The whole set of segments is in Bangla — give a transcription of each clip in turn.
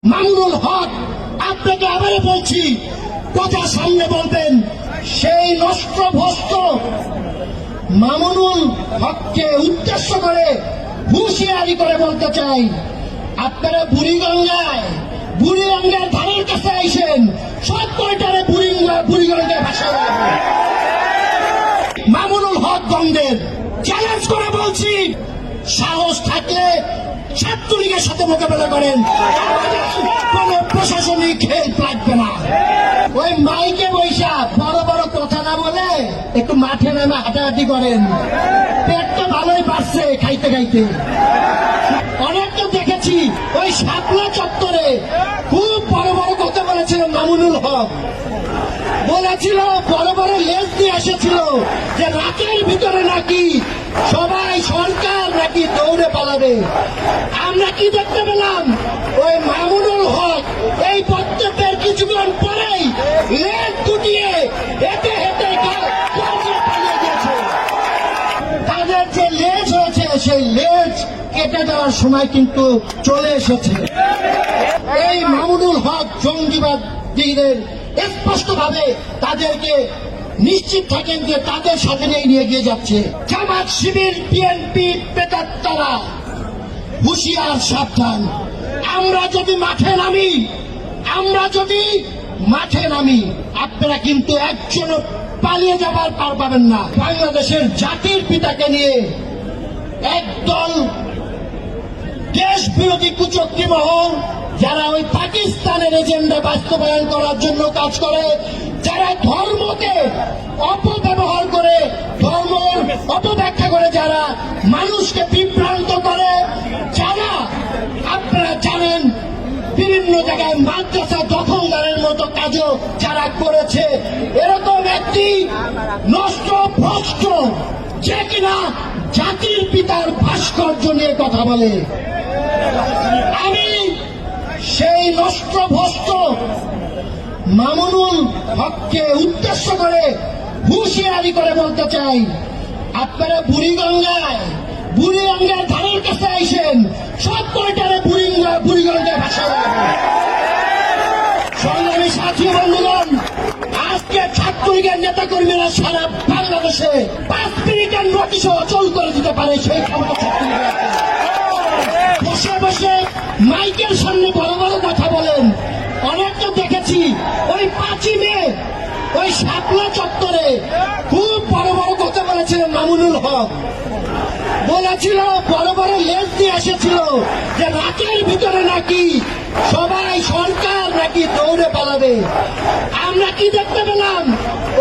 মামুনুল হক, আপনাকে আবার বলছি, কথা সামনে বলবেন। সেই নষ্টভ্রষ্ট মামুনুল হককে উদ্দেশ্য করে হুঁশিয়ারি করে বলতে চাই, আপনারা বুড়িগঙ্গার ধারের কাছে আইসেন, সব কয়টারে বুড়িগঙ্গায় ভাষা মামুনুল হক গঙ্গের চ্যালেঞ্জ করে বলছি, সাহস থাকলে ছাত্রলীগের সাথে মোকাবেলা করেন, কোন প্রশাসনিক হেল্প লাগবে না। ওই মাইকে বৈশা বড় বড় কথা না বলে একটু মাঠে নামে হাঁটাহাঁটি করেন, পেটটা ভালোই বাড়ছে খাইতে খাইতে। অনেক তো দেখেছি ওই শাপলা চত্বরে খুব বড় বড় কথা বলেছিল মামুনুল হক, বলেছিল বড় বড় লেজ দিয়ে এসেছিল যে রাতের ভিতরে নাকি সবাই সরকার নাকি দৌড়ে পালাবে। আমরা কি দেখতে পেলাম? ওই মামুনুল হক এই বক্তব্যের কিছুক্ষণ পরেই লেজ গুটিয়ে হেঁটে হেঁটে পালিয়ে গেছে। তাদের যে লেজ হয়েছে সেই লেজ কেটে দেওয়ার সময় কিন্তু চলে এসেছে। এই মামুনুল হক জঙ্গিবাদীদের স্পষ্টভাবে তাদেরকে নিশ্চিত থাকেন যে তাদের সাথে নিয়ে গিয়ে যাচ্ছে। জামাত, শিবির, বিএনপি, প্রেতাত্মারা হুঁশিয়ার, সাবধান। আমরা যদি মাঠে নামি আপনারা কিন্তু একজনও পালিয়ে যাবার পার পাবেন না। বাংলাদেশের জাতির পিতাকে নিয়ে একদল দেশ বিরোধী কুচক্রী মহল, যারা ওই পাকিস্তানের এজেন্ডা বাস্তবায়ন করার জন্য কাজ করে, যারা ধর্মকে অপব্যবহার করে, ধর্মের অপব্যাখ্যা করে, যারা মানুষকে বিভ্রান্ত করে, যারা আপনারা জানেন বিভিন্ন জায়গায় মাদ্রাসা দখলদারের মতো কাজও যারা করেছে, এরকম একটি নষ্টভ্রষ্ট যে কিনা জাতির পিতার ভাস্কর্য নিয়ে কথা বলে, আমি সেই নষ্টভ্রষ্ট মামুনুল হককে উদ্দেশ্য করে হুঁশিয়ারি করে বলতে চাই, আপনারা বুড়িগঙ্গার ধারের কাছে আইসেন, সব কয়টারে বুড়িগঙ্গায় ভাষা সংগ্রামী সাথী বন্ধুগণ, আজকে ছাত্রলীগের নেতা কর্মীরা সারা বাংলাদেশে 5 মিনিটের নোটিশও অচল করে দিতে পারে সেই ক্ষমতা ছাত্রলীগের আছে। বসে বসে মাইকের সামনে বড় বড় কথা বলেন। অনেক তো দেখেছি ওই 5ই মে ওই শাপলা চত্বরে খুব বড় বড় কথা বলেছিলেন মামুনুল হক, বলেছিল বড় বড় লেজ দিয়ে এসেছিল যে রাতের ভিতরে নাকি সবাই সরকার নাকি দৌড়ে পালাবে। আমরা কি দেখতে পেলাম?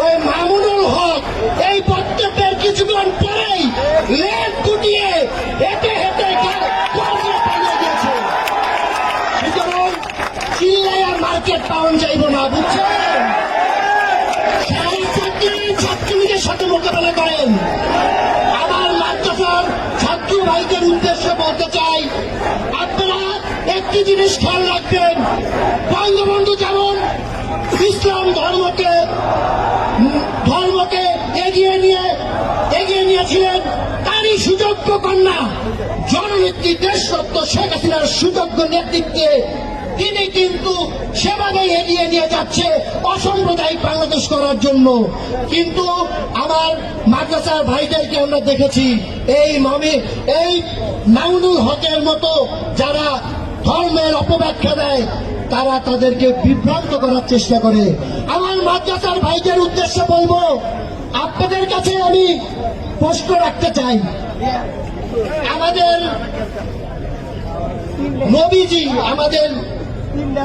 ওই মামুনুল হক এই বক্তব্যের কিছুক্ষণ পরেই লেজ গুটিয়ে হেঁটে হেঁটে পালিয়ে গেছে। সুতরাং চিল্লাইয়া মার্কেট পাওয়া যাইব না, বুঝছেন? ছাত্রলীগের সাথে মোকাবেলা করেন। আমার মাদ্রাসার ছাত্র ভাইদের উদ্দেশ্যে বলতে চাই, আপনারা একটি জিনিস খেয়াল রাখবেন, বঙ্গবন্ধু যেমন ইসলাম ধর্মকে এগিয়ে নিয়েছিলেন, তারই সুযোগ্য কন্যা জননেত্রী দেশরত্ন শেখ হাসিনার সুযোগ্য নেতৃত্বে তিনি কিন্তু সেভাবেই এগিয়ে নিয়ে যাচ্ছে অসাম্প্রদায়িক বাংলাদেশ করার জন্য। কিন্তু আমার মাদ্রাসার ভাইদেরকে আমরা দেখেছি এই মামুনুল হকের মতো যারা ধর্মের অপব্যাখ্যা দেয়, তারা তাদেরকে বিভ্রান্ত করার চেষ্টা করে। আমার মাদ্রাসার ভাইদের উদ্দেশ্যে বলবো, আপনাদের কাছে আমি প্রশ্ন রাখতে চাই, আমাদের নবীজি, আমাদের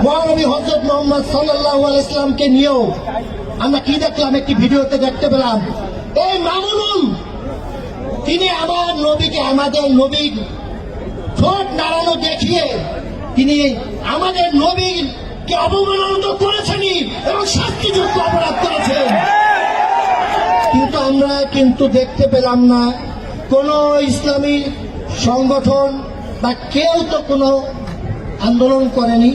মহানবী হযরত মুহাম্মদ সাল্লাল্লাহু আলাইহি ওয়াসাল্লামকে নিয়েও আমরা কি দেখলাম? একটি ভিডিওতে দেখতে পেলাম এই মামুনুল, তিনি আমাদের নবীর ঠোঁট নাড়ানো দেখিয়ে তিনি আমাদের নবীকে অবমাননা করেছেনই এবং শাস্তিযোগ্য অপরাধ করেছেন। কিন্তু আমরা দেখতে পেলাম না কোন ইসলামী সংগঠন বা কেউ তো কোনো আন্দোলন করেনি।